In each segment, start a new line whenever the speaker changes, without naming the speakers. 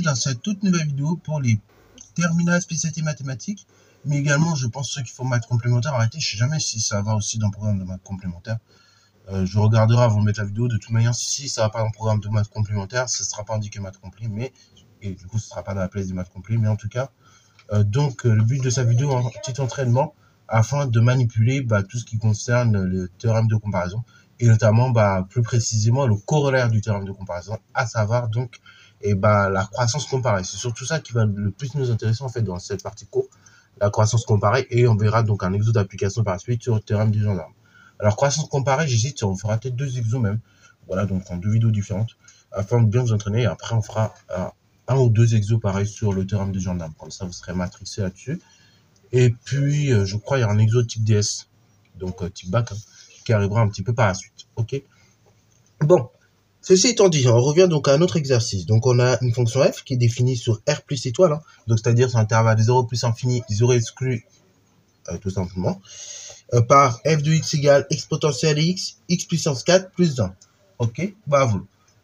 dans cette toute nouvelle vidéo pour les terminales spécialité mathématiques, mais également je pense ceux qui font maths complémentaire. Arrêtez, je sais jamais si ça va aussi dans le programme de maths complémentaire. Je regarderai avant de mettre la vidéo. De toute manière, si ça va pas dans le programme de maths complémentaire, ce sera pas indiqué maths complet, mais et du coup ce sera pas dans la playlist des maths complets, mais en tout cas, le but de cette vidéo, un petit entraînement afin de manipuler tout ce qui concerne le théorème de comparaison et notamment plus précisément le corollaire du théorème de comparaison, à savoir donc la croissance comparée. C'est surtout ça qui va le plus nous intéresser en fait dans cette partie cours, la croissance comparée, et on verra donc un exo d'application par la suite sur le théorème du gendarme. Alors croissance comparée, j'hésite, on fera peut-être 2 exos même, voilà, donc en 2 vidéos différentes afin de bien vous entraîner, et après on fera 1 ou 2 exos pareil sur le théorème du gendarme, comme ça vous serez matrixé là-dessus. Et puis je crois il y a un exo type DS, donc type bac, qui arrivera un petit peu par la suite. Ok. Bon, ceci étant dit, on revient donc à un autre exercice. Donc on a une fonction f qui est définie sur r plus étoile, donc c'est-à-dire sur l'intervalle 0 plus infini, 0 exclu, tout simplement, par f de x égale exponentielle x, x puissance 4 plus 1. Ok, voilà.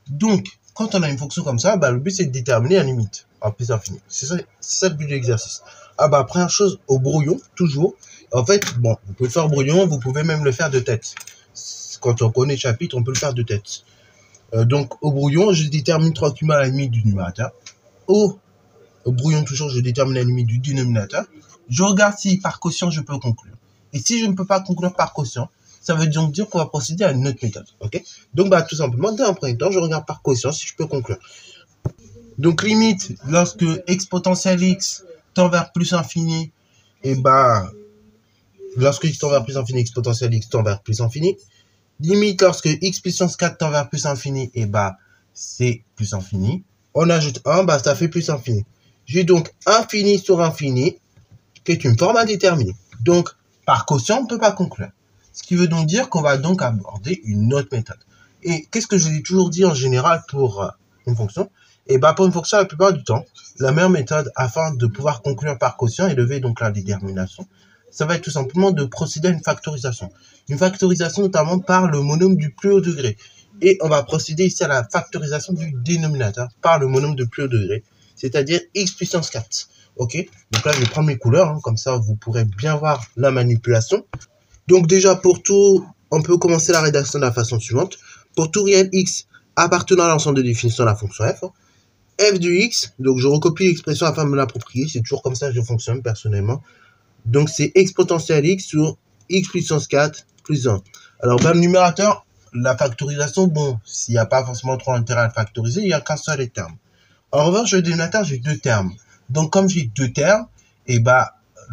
Donc, quand on a une fonction comme ça, le but c'est de déterminer la limite à plus infini. C'est ça le but de l'exercice. Première chose, au brouillon, toujours. En fait, bon, vous pouvez faire au brouillon, vous pouvez même le faire de tête. Quand on connaît le chapitre, on peut le faire de tête. Donc, au brouillon, je détermine tranquillement la limite du numérateur. Au brouillon, toujours, je détermine la limite du dénominateur. Je regarde si par quotient, je peux conclure. Et si je ne peux pas conclure par quotient, ça veut donc dire qu'on va procéder à une autre méthode. Ok. Donc, tout simplement, dans un premier temps, je regarde par quotient si je peux conclure. Donc, limite, lorsque exponentielle x tend vers plus infini, lorsque x tend vers plus infini, exponentielle x tend vers plus infini. Limite, lorsque x puissance 4 tend vers plus infini, c'est plus infini. On ajoute 1, ça fait plus infini. J'ai donc infini sur infini, qui est une forme indéterminée. Donc, par quotient, on ne peut pas conclure. Ce qui veut donc dire qu'on va donc aborder une autre méthode. Et qu'est-ce que je l'ai toujours dit en général pour une fonction? Pour une fonction, la plupart du temps, la meilleure méthode afin de pouvoir conclure par quotient et lever donc la détermination, ça va être tout simplement de procéder à une factorisation. Une factorisation notamment par le monôme du plus haut degré. Et on va procéder ici à la factorisation du dénominateur par le monôme de plus haut degré, c'est-à-dire x puissance 4. Ok. Donc là, je vais prendre mes couleurs, comme ça vous pourrez bien voir la manipulation. Donc déjà, pour tout, on peut commencer la rédaction de la façon suivante. Pour tout réel x appartenant à l'ensemble de définition de la fonction f, f de x, donc je recopie l'expression afin de me l'approprier, c'est toujours comme ça que je fonctionne personnellement. Donc c'est exponentielle x sur x puissance 4 plus 1. Alors le numérateur, la factorisation, s'il n'y a pas forcément trop d'intérêt à le factoriser, il n'y a qu'un seul terme. En revanche, le dénominateur, j'ai 2 termes. Donc comme j'ai 2 termes,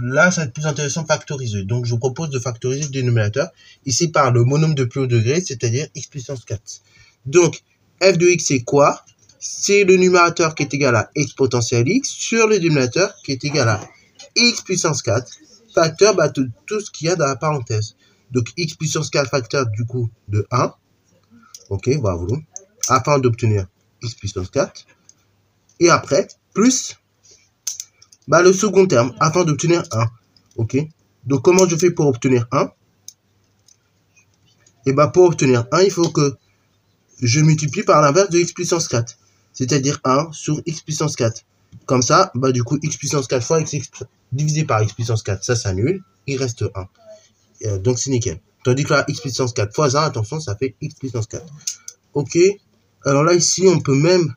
là, ça va être plus intéressant de factoriser. Donc je vous propose de factoriser le dénominateur, ici par le monôme de plus haut degré, c'est-à-dire x puissance 4. Donc f de x c'est quoi? C'est le numérateur qui est égal à exponentielle x sur le dénominateur qui est égal à x puissance 4, facteur de tout ce qu'il y a dans la parenthèse. Donc x puissance 4 facteur du coup de 1. Ok, voilà. Afin d'obtenir x puissance 4. Et après, plus le second terme, afin d'obtenir 1. Ok. Donc comment je fais pour obtenir 1? Pour obtenir 1, il faut que je multiplie par l'inverse de x puissance 4. C'est-à-dire 1 sur x puissance 4. Comme ça, du coup, x puissance 4 fois x divisé par x puissance 4, ça s'annule, il reste 1. Donc c'est nickel. Tandis que là, x puissance 4 fois 1, attention, ça fait x puissance 4. Ok. Alors là, ici, on peut même,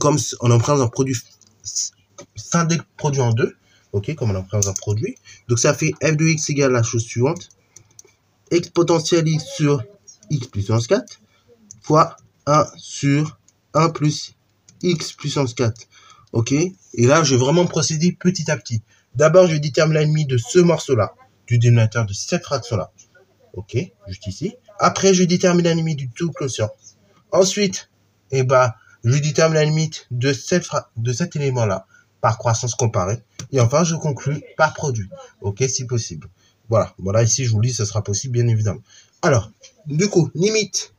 comme on en prend un produit, scinder le produit en 2. Ok, comme on en prend un produit. Donc ça fait f de x égale la chose suivante. Exponentielle x sur x puissance 4 fois 1 sur 1 plus x puissance 4. Ok. Et là, je vais vraiment procéder petit à petit. D'abord, je détermine la limite de ce morceau-là, du dénominateur de cette fraction-là. Ok, juste ici. Après, je détermine la limite du tout quotient. Ensuite, je détermine la limite de cet élément-là par croissance comparée. Et enfin, je conclue par produit. Ok, si possible. Voilà, ici, je vous lis, ce sera possible, bien évidemment. Alors, du coup, limite,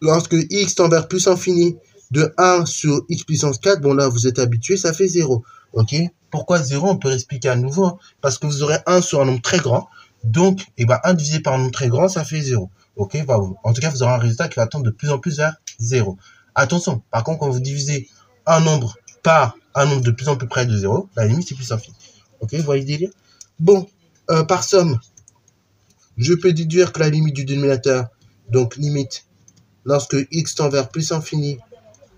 lorsque x tend vers plus infini de 1 sur x puissance 4, là, vous êtes habitué, ça fait 0. Ok. Pourquoi 0? On peut l'expliquer à nouveau, parce que vous aurez 1 sur un nombre très grand. Donc, 1 divisé par un nombre très grand, ça fait 0. Ok. En tout cas, vous aurez un résultat qui va tendre de plus en plus vers 0. Attention, par contre, quand vous divisez un nombre par un nombre de plus en plus près de 0, la limite c'est plus infini. Ok, vous voyez le délire? Bon, par somme, je peux déduire que la limite du dénominateur, donc limite, lorsque x tend vers plus infini,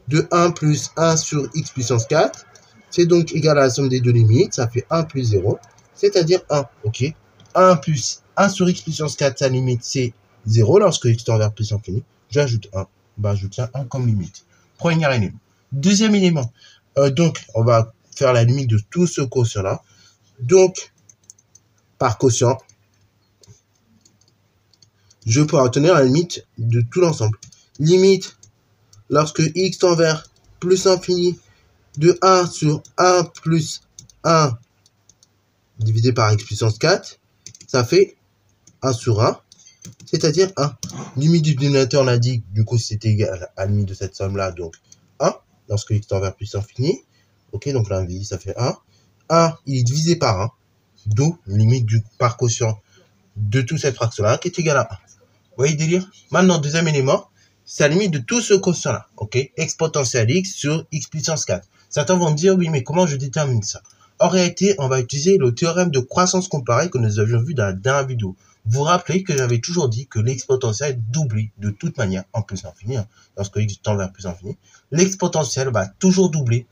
de 1 plus 1 sur x puissance 4, c'est donc égal à la somme des deux limites, ça fait 1 plus 0, c'est-à-dire 1, ok? 1 plus 1 sur x puissance 4, sa limite c'est 0 lorsque x tend vers plus infini, j'ajoute 1, bah je tiens 1 comme limite. Premier élément. Deuxième élément, donc on va faire la limite de tout ce quotient-là, donc par quotient, je peux obtenir la limite de tout l'ensemble. Limite, lorsque x tend vers plus infini, de 1 sur 1 plus 1 divisé par x puissance 4, ça fait 1 sur 1, c'est-à-dire 1. Limite du dénominateur, on a dit, du coup, c'est égal à la limite de cette somme-là, donc 1, lorsque x tend vers plus infini. Ok, donc là, ça fait 1. 1, il est divisé par 1, d'où limite du par quotient de toute cette fraction-là, qui est égale à 1. Vous voyez le délire? Maintenant, deuxième élément, c'est la limite de tout ce quotient-là, ok? Exponentielle x sur x puissance 4. Certains vont me dire, oui, mais comment je détermine ça? En réalité, on va utiliser le théorème de croissance comparée que nous avions vu dans la dernière vidéo. Vous vous rappelez que j'avais toujours dit que l'exponentielle est doublée de toute manière, en plus infini, hein, lorsque x tend vers plus infini. L'exponentielle va toujours doubler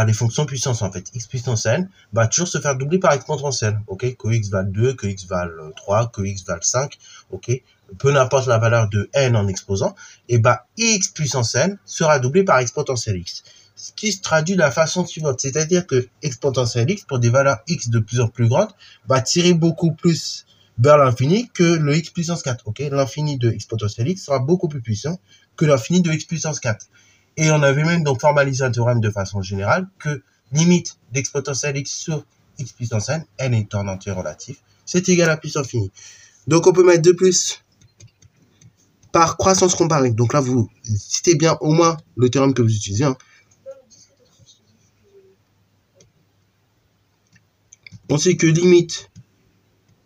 les fonctions puissance, en fait. X puissance n va toujours se faire doubler par exponentielle, ok? Que x vale 2, que x vale 3, que x vale 5, ok? Peu importe la valeur de n en exposant, et x puissance n sera doublé par exponentielle x. Ce qui se traduit de la façon suivante, c'est-à-dire que exponentielle x, pour des valeurs x de plus en plus grandes, va tirer beaucoup plus vers l'infini que le x puissance 4, ok? L'infini de exponentielle x sera beaucoup plus puissant que l'infini de x puissance 4. Et on avait même donc formalisé un théorème de façon générale que limite d'exponentielle x sur x puissance n, n est en entier relatif, c'est égal à plus infini. Donc on peut mettre 2 plus par croissance comparée. Donc là, vous citez bien au moins le théorème que vous utilisez. Hein. On sait que limite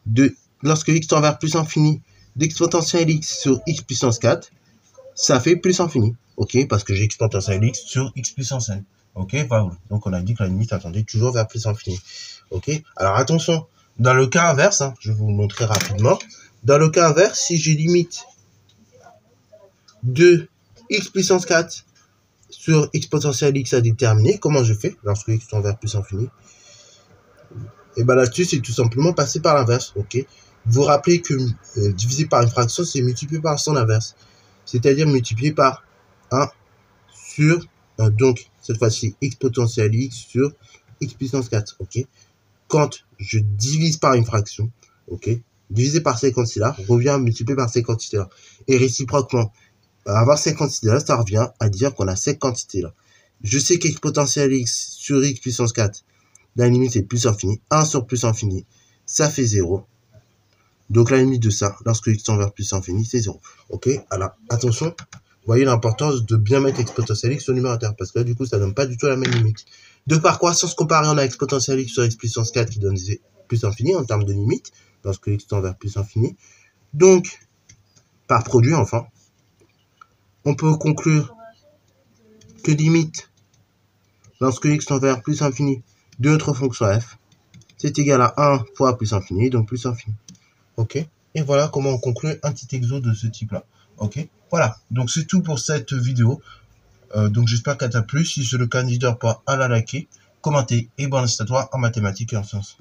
de lorsque x tend vers plus infini d'exponentielle x sur x puissance 4, ça fait plus infini. Ok, parce que j'ai exponentielle x sur x puissance n. Ok, voilà. Donc on a dit que la limite attendait toujours vers plus infini. Ok, alors attention, dans le cas inverse, hein, je vais vous montrer rapidement. Dans le cas inverse, si j'ai limite de x puissance 4 sur exponentielle x à déterminer, comment je fais lorsque x tend vers plus infini? Et bien là-dessus, c'est tout simplement passer par l'inverse. Ok, vous rappelez que diviser par une fraction, c'est multiplier par son inverse. C'est-à-dire multiplier par 1 sur, donc, cette fois-ci, exponentielle x sur x puissance 4, ok? Quand je divise par une fraction, ok? Diviser par ces quantités-là revient à multiplier par ces quantités-là. Et réciproquement, avoir ces quantités-là, ça revient à dire qu'on a ces quantités-là. Je sais qu'exponentielle x sur x puissance 4, la limite est plus infini. 1 sur plus infini, ça fait 0. Donc la limite de ça, lorsque x tend vers plus infini, c'est 0. Ok, alors attention, vous voyez l'importance de bien mettre exponentielle x au numérateur, parce que là du coup ça donne pas du tout la même limite. De par croissance comparée, on a exponentielle x sur x puissance 4 qui donne plus infini en termes de limite, lorsque x tend vers plus infini. Donc, par produit enfin, on peut conclure que limite, lorsque x tend vers plus infini de notre fonction f, c'est égal à 1 fois plus infini, donc plus infini. Ok, et voilà comment on conclut un petit exo de ce type-là. Ok, voilà, donc c'est tout pour cette vidéo. Donc j'espère qu'elle t'a plu. Si c'est le cas, n'hésite pas à la liker, commenter et bon incite à toi en mathématiques et en sciences.